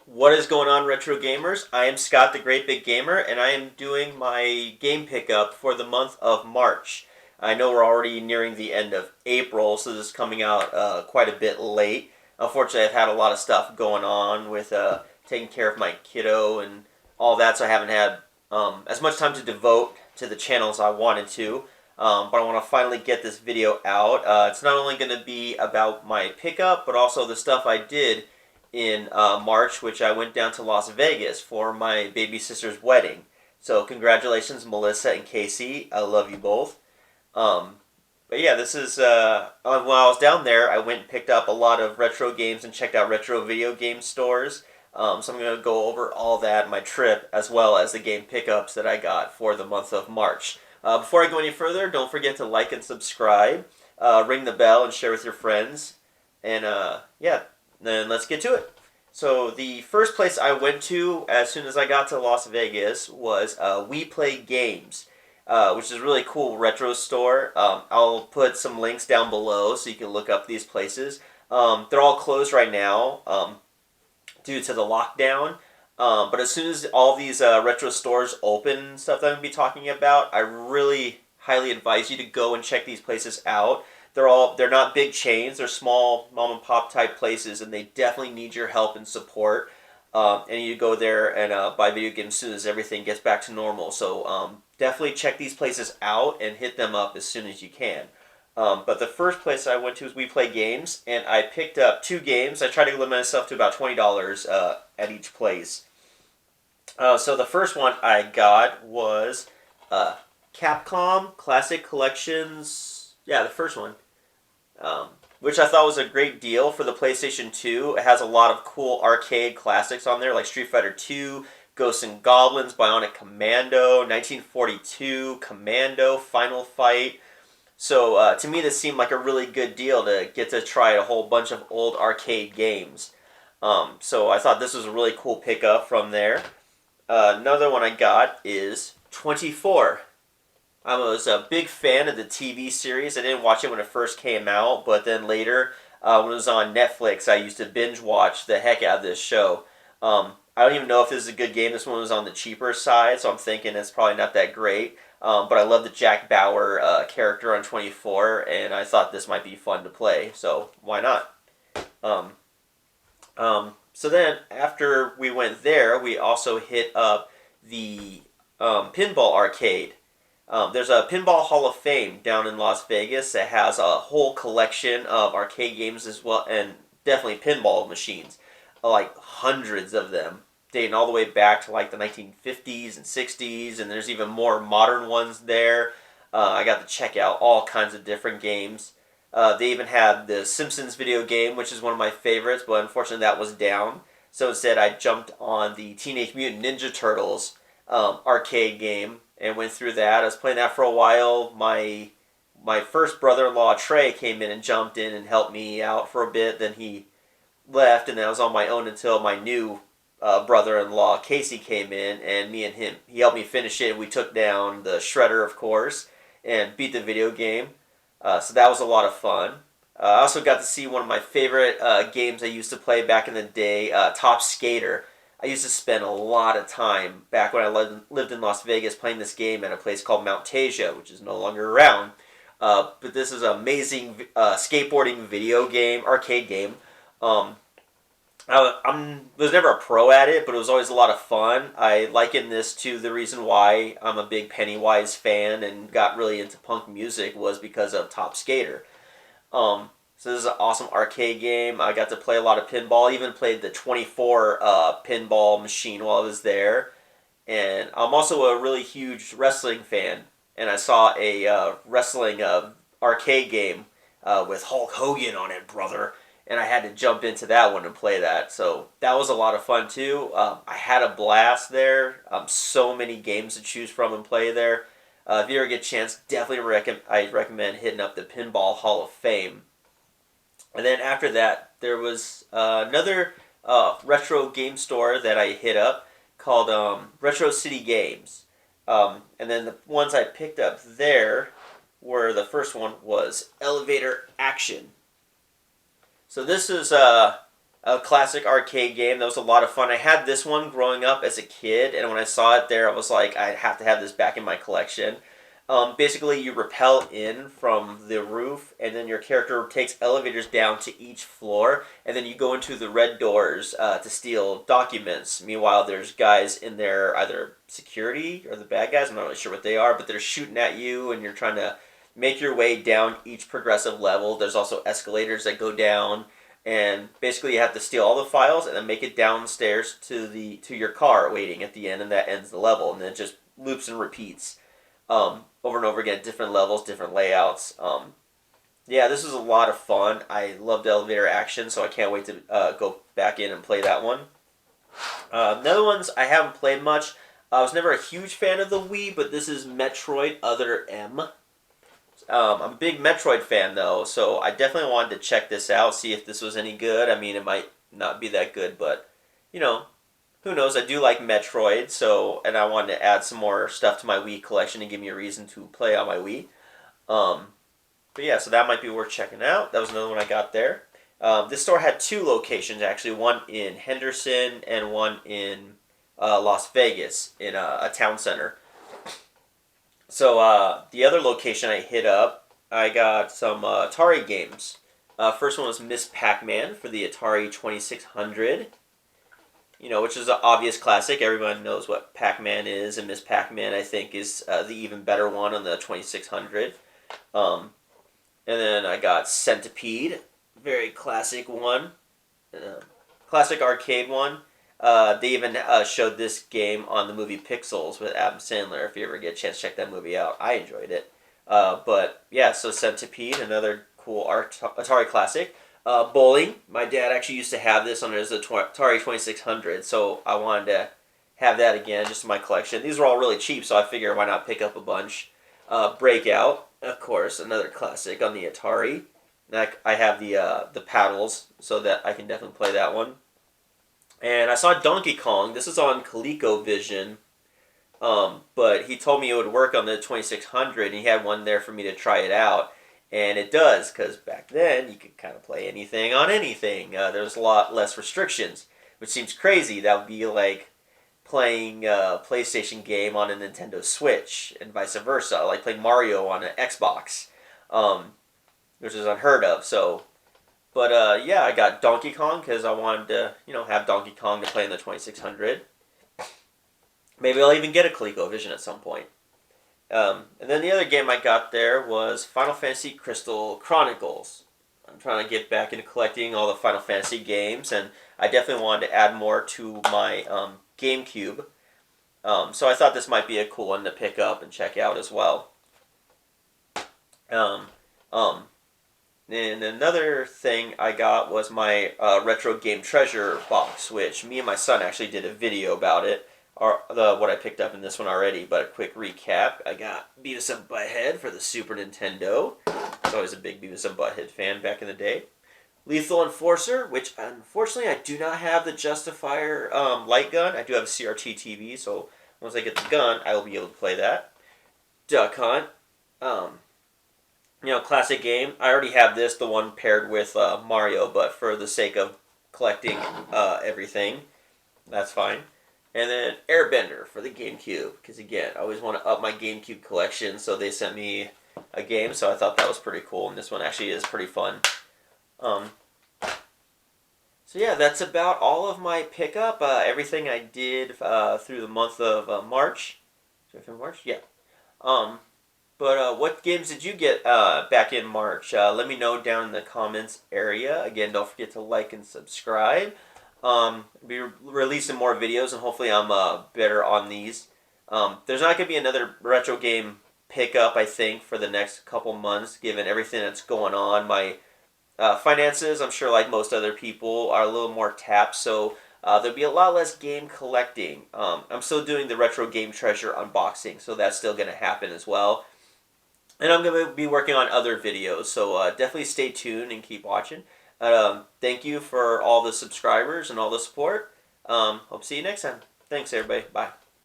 What is going on, Retro Gamers? I am Scott the Great Big Gamer, and I am doing my game pickup for the month of March. I know we're already nearing the end of April, so this is coming out quite a bit late. Unfortunately, I've had a lot of stuff going on with taking care of my kiddo and all that, so I haven't had as much time to devote to the channel as I wanted to. But I want to finally get this video out. It's not only going to be about my pickup, but also the stuff I did in March, which I went down to Las Vegas for my baby sister's wedding. So congratulations, Melissa and Casey. I love you both. Um, but yeah, this is while I was down there, I went and picked up a lot of retro games and checked out retro video game stores. So I'm going to go over all that in my trip, as well as the game pickups that I got for the month of March. Before I go any further, don't forget to like and subscribe, ring the bell, and share with your friends. And yeah, then let's get to it. So the first place I went to as soon as I got to Las Vegas was We Play Games, which is a really cool retro store. I'll put some links down below so you can look up these places. They're all closed right now due to the lockdown. But as soon as all these retro stores open and stuff that I'm going to be talking about, I really highly advise you to go and check these places out. They're not big chains. They're small mom and pop type places, and they definitely need your help and support. And you go there and buy video games as soon as everything gets back to normal. So definitely check these places out and hit them up as soon as you can. But the first place I went to is We Play Games, and I picked up 2 games. I tried to limit myself to about $20 at each place. So the first one I got was Capcom Classic Collections. Yeah, the first one. Which I thought was a great deal for the PlayStation 2. It has a lot of cool arcade classics on there, like Street Fighter 2, Ghosts and Goblins, Bionic Commando, 1942, Commando, Final Fight. So to me, this seemed like a really good deal to get to try a whole bunch of old arcade games. So I thought this was a really cool pickup from there. Another one I got is 24. I was a big fan of the TV series. I didn't watch it when it first came out, but then later, when it was on Netflix, I used to binge watch the heck out of this show. I don't even know if this is a good game. This one was on the cheaper side, so I'm thinking it's probably not that great. But I love the Jack Bauer character on 24, and I thought this might be fun to play, so why not? So then, after we went there, we also hit up the Pinball Arcade. There's a Pinball Hall of Fame down in Las Vegas that has a whole collection of arcade games as well, and definitely pinball machines, like hundreds of them, dating all the way back to like the 1950s and 60s, and there's even more modern ones there. I got to check out all kinds of different games. They even had the Simpsons video game, which is one of my favorites, but unfortunately that was down. So instead I jumped on the Teenage Mutant Ninja Turtles arcade game and went through that. I was playing that for a while. My first brother-in-law, Trey, came in and jumped in and helped me out for a bit. Then he left, and I was on my own until my new brother-in-law, Casey, came in, and me and him, he helped me finish it. We took down the Shredder, of course, and beat the video game. So that was a lot of fun. I also got to see one of my favorite games I used to play back in the day, Top Skater. I used to spend a lot of time back when I lived in Las Vegas playing this game at a place called Mount Tasia, which is no longer around. But this is an amazing skateboarding video game, arcade game. I was never a pro at it, but it was always a lot of fun. I liken this to the reason why I'm a big Pennywise fan and got really into punk music was because of Top Skater. So this is an awesome arcade game. I got to play a lot of pinball. I even played the 24 pinball machine while I was there. And I'm also a really huge wrestling fan. And I saw a wrestling arcade game with Hulk Hogan on it, brother. And I had to jump into that one and play that. So that was a lot of fun too. I had a blast there. So many games to choose from and play there. If you ever get a chance, definitely I recommend hitting up the Pinball Hall of Fame. And then after that, there was another retro game store that I hit up called Retro City Games. And then the ones I picked up there were, the first one was Elevator Action. So this is a classic arcade game that was a lot of fun. I had this one growing up as a kid, and when I saw it there, I was like, I have to have this back in my collection. Basically, you rappel in from the roof, and then your character takes elevators down to each floor, and then you go into the red doors to steal documents. Meanwhile, there's guys in there, either security or the bad guys. I'm not really sure what they are, but they're shooting at you, and you're trying to make your way down each progressive level. There's also escalators that go down, and basically you have to steal all the files and then make it downstairs to your car waiting at the end, and that ends the level, and then it just loops and repeats over and over again, different levels, different layouts. Yeah, this was a lot of fun. I loved elevator action, so I can't wait to go back in and play that one. The other ones I haven't played much. I was never a huge fan of the Wii, but this is Metroid Other M. I'm a big Metroid fan, though, so I definitely wanted to check this out, see if this was any good. I mean, it might not be that good, but, you know, who knows? I do like Metroid, and I wanted to add some more stuff to my Wii collection and give me a reason to play on my Wii. But yeah, so that might be worth checking out. That was another one I got there. This store had two locations, actually. One in Henderson and one in Las Vegas, in a town center. So the other location I hit up, I got some Atari games. First one was Miss Pac-Man for the Atari 2600. You know, which is an obvious classic. Everyone knows what Pac-Man is, and Miss Pac-Man, I think, is the even better one on the 2600. And then I got Centipede, very classic one, classic arcade one. They even showed this game on the movie Pixels with Adam Sandler. If you ever get a chance to check that movie out, I enjoyed it. But yeah, so Centipede, another cool Atari classic. Bowling. My dad actually used to have this on his Atari 2600, so I wanted to have that again, just in my collection. These are all really cheap, so I figured why not pick up a bunch. Breakout, of course, another classic on the Atari. I have the paddles, so that I can definitely play that one. And I saw Donkey Kong. This is on ColecoVision, but he told me it would work on the 2600, and he had one there for me to try it out. And it does, because back then you could kind of play anything on anything. There's a lot less restrictions, which seems crazy. That would be like playing a PlayStation game on a Nintendo Switch, and vice versa. Like playing Mario on an Xbox, which is unheard of. So, but yeah, I got Donkey Kong because I wanted to, have Donkey Kong to play in the 2600. Maybe I'll even get a ColecoVision at some point. And then the other game I got there was Final Fantasy Crystal Chronicles. I'm trying to get back into collecting all the Final Fantasy games, and I definitely wanted to add more to my GameCube. So I thought this might be a cool one to pick up and check out as well. And another thing I got was my Retro Game Treasure box, which me and my son actually did a video about it. What I picked up in this one already, but a quick recap. I got Beavis and Butthead for the Super Nintendo. I was always a big Beavis and Butthead fan back in the day. Lethal Enforcer, which unfortunately I do not have the Justifier light gun. I do have a CRT TV, so once I get the gun, I will be able to play that. Duck Hunt. Classic game. I already have this, the one paired with Mario, but for the sake of collecting everything, that's fine. And then Airbender for the GameCube, because again, I always want to up my GameCube collection, so they sent me a game, so I thought that was pretty cool, and this one actually is pretty fun. So yeah, that's about all of my pickup, everything I did through the month of March. March? Yeah. But what games did you get back in March? Let me know down in the comments area. Again, don't forget to like and subscribe. Be releasing more videos, and hopefully I'm better on these. There's not going to be another retro game pickup, I think, for the next couple months, given everything that's going on. My finances, I'm sure like most other people, are a little more tapped, so there'll be a lot less game collecting. I'm still doing the Retro Game Treasure unboxing, so that's still going to happen as well. And I'm going to be working on other videos, so definitely stay tuned and keep watching. Thank you for all the subscribers and all the support. Hope to see you next time. Thanks, everybody. Bye.